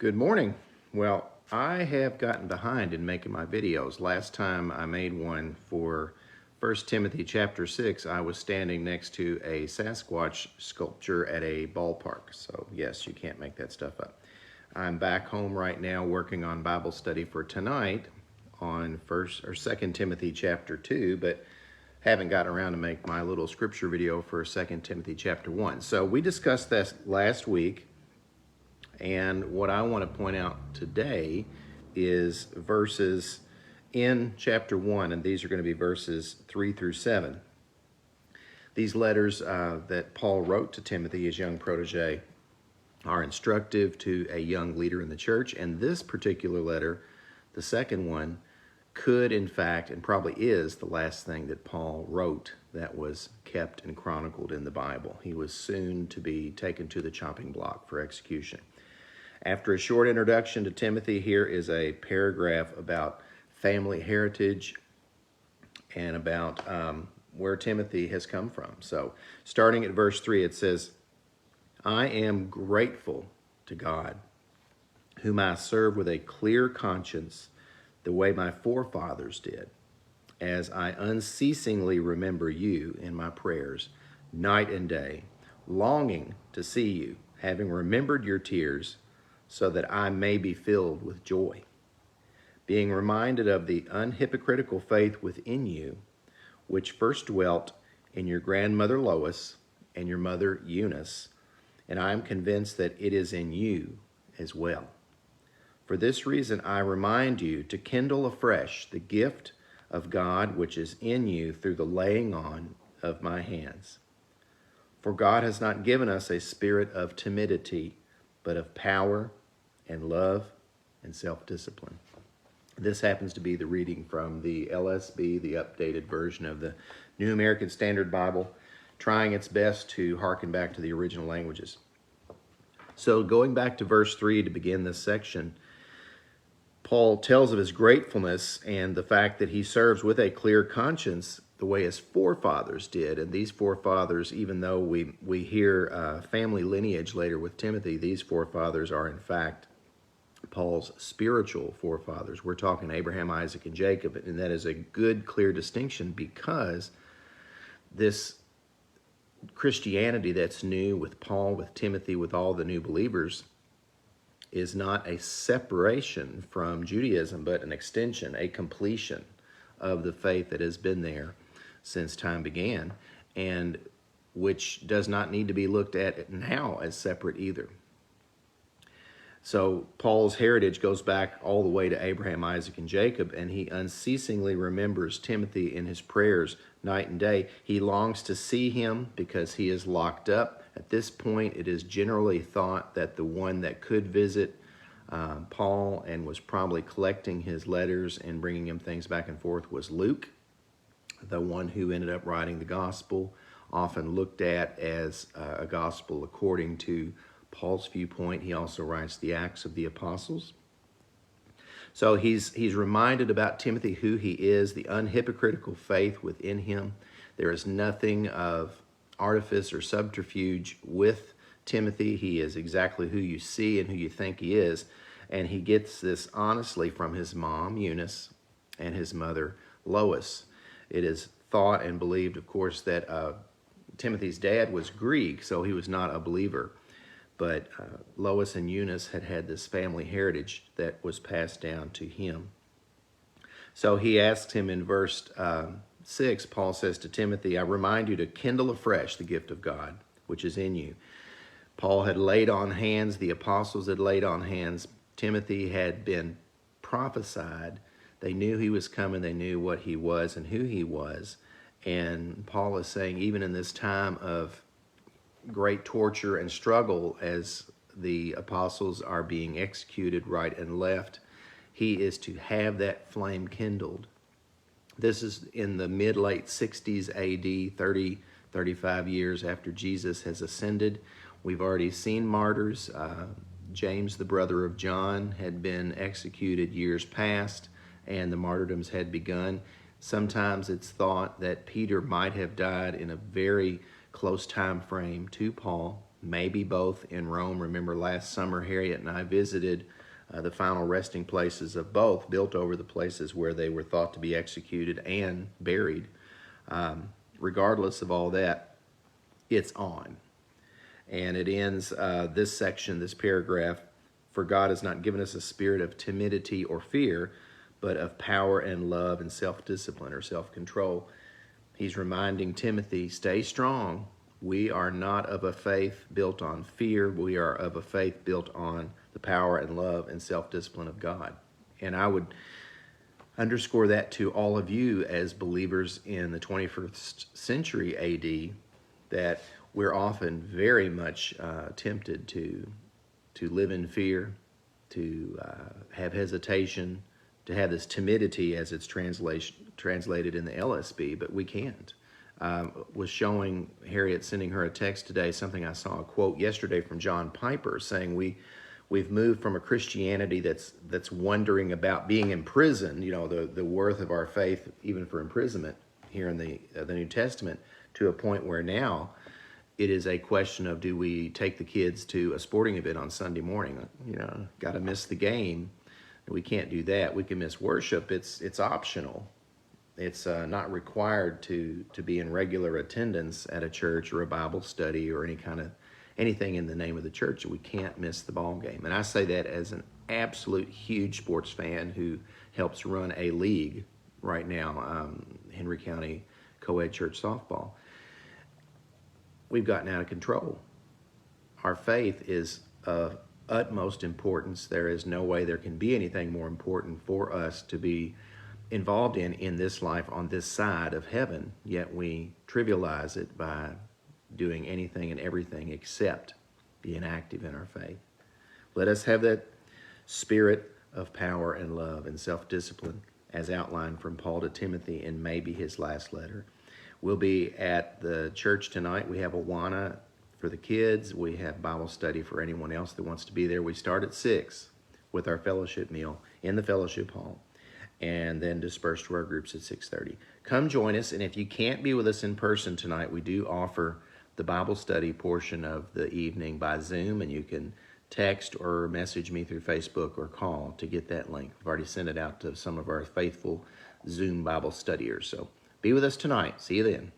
Good morning. Well, I have gotten behind in making my videos. Last time I made one for 1 Timothy chapter 6, I was standing next to a Sasquatch sculpture at a ballpark. So yes, you can't make that stuff up. I'm back home right now working on Bible study for tonight on 2 Timothy chapter 2, but haven't gotten around to make my little scripture video for 2 Timothy chapter 1. So we discussed this last week. And what I want to point out today is verses in chapter 1, and these are going to be verses 3 through 7. These letters that Paul wrote to Timothy, his young protege, are instructive to a young leader in the church. And this particular letter, the second one, could in fact, and probably is, the last thing that Paul wrote that was kept and chronicled in the Bible. He was soon to be taken to the chopping block for execution. After a short introduction to Timothy, here is a paragraph about family heritage and about where Timothy has come from. So starting at verse 3, it says, I am grateful to God, whom I serve with a clear conscience, the way my forefathers did, as I unceasingly remember you in my prayers, night and day, longing to see you, having remembered your tears, so that I may be filled with joy, being reminded of the unhypocritical faith within you, which first dwelt in your grandmother Lois and your mother Eunice, and I am convinced that it is in you as well. For this reason I remind you to kindle afresh the gift of God which is in you through the laying on of my hands. For God has not given us a spirit of timidity, but of power and love and self-discipline. This happens to be the reading from the LSB, the updated version of the New American Standard Bible, trying its best to hearken back to the original languages. So going back to verse 3 to begin this section, Paul tells of his gratefulness and the fact that he serves with a clear conscience the way his forefathers did. And these forefathers, even though we hear family lineage later with Timothy, these forefathers are in fact Paul's spiritual forefathers. We're talking Abraham, Isaac, and Jacob, and that is a good, clear distinction because this Christianity that's new with Paul, with Timothy, with all the new believers is not a separation from Judaism, but an extension, a completion of the faith that has been there since time began, and which does not need to be looked at now as separate either. So Paul's heritage goes back all the way to Abraham, Isaac, and Jacob, and he unceasingly remembers Timothy in his prayers night and day. He longs to see him because he is locked up. At this point, it is generally thought that the one that could visit Paul and was probably collecting his letters and bringing him things back and forth was Luke, the one who ended up writing the gospel, often looked at as a gospel according to Paul's viewpoint. He also writes the Acts of the Apostles. So he's reminded about Timothy, who he is, the unhypocritical faith within him. There is nothing of artifice or subterfuge with Timothy. He is exactly who you see and who you think he is. And he gets this honestly from his mom, Eunice, and his mother, Lois. It is thought and believed, of course, that Timothy's dad was Greek, so he was not a believer. But Lois and Eunice had this family heritage that was passed down to him. So he asks him in verse 6, Paul says to Timothy, I remind you to kindle afresh the gift of God, which is in you. Paul had laid on hands, the apostles had laid on hands. Timothy had been prophesied. They knew he was coming. They knew what he was and who he was. And Paul is saying, even in this time of great torture and struggle as the apostles are being executed right and left, he is to have that flame kindled. This is in the mid-late 60s AD, 35 years after Jesus has ascended. We've already seen martyrs. James, the brother of John, had been executed years past, and the martyrdoms had begun. Sometimes it's thought that Peter might have died in a very close time frame to Paul. maybe both in Rome. Remember last summer, Harriet and I visited the final resting places of both, built over the places where they were thought to be executed and buried. Regardless of all that, it's on. And it ends this section, this paragraph, "For God has not given us a spirit of timidity or fear, but of power and love and self-discipline," or self-control. He's reminding Timothy, stay strong. We are not of a faith built on fear. We are of a faith built on the power and love and self-discipline of God. And I would underscore that to all of you as believers in the 21st century AD, that we're often very much tempted to live in fear, to have hesitation, to have this timidity as it's translated in the LSB, but we can't. Was showing Harriet, sending her a text today, something I saw a quote yesterday from John Piper saying we've moved from a Christianity that's wondering about being imprisoned, you know, the worth of our faith even for imprisonment here in the New Testament, to a point where now it is a question of, do we take the kids to a sporting event on Sunday morning? You know, got to miss the game. We can't do that. We can miss worship. It's optional. It's not required to be in regular attendance at a church or a Bible study or anything in the name of the church. We can't miss the ball game. And I say that as an absolute huge sports fan who helps run a league right now, Henry County Co-ed Church Softball. We've gotten out of control. Our faith is of utmost importance. There is no way there can be anything more important for us to be involved in this life on this side of heaven, yet we trivialize it by doing anything and everything except being active in our faith. Let us have that spirit of power and love and self-discipline as outlined from Paul to Timothy in maybe his last letter. We'll be at the church tonight. We have Awana for the kids. We have Bible study for anyone else that wants to be there. We start at 6 with our fellowship meal in the fellowship hall, and then disperse to our groups at 6:30. Come join us, and if you can't be with us in person tonight, we do offer the Bible study portion of the evening by Zoom, and you can text or message me through Facebook or call to get that link. I've already sent it out to some of our faithful Zoom Bible studiers. So be with us tonight. See you then.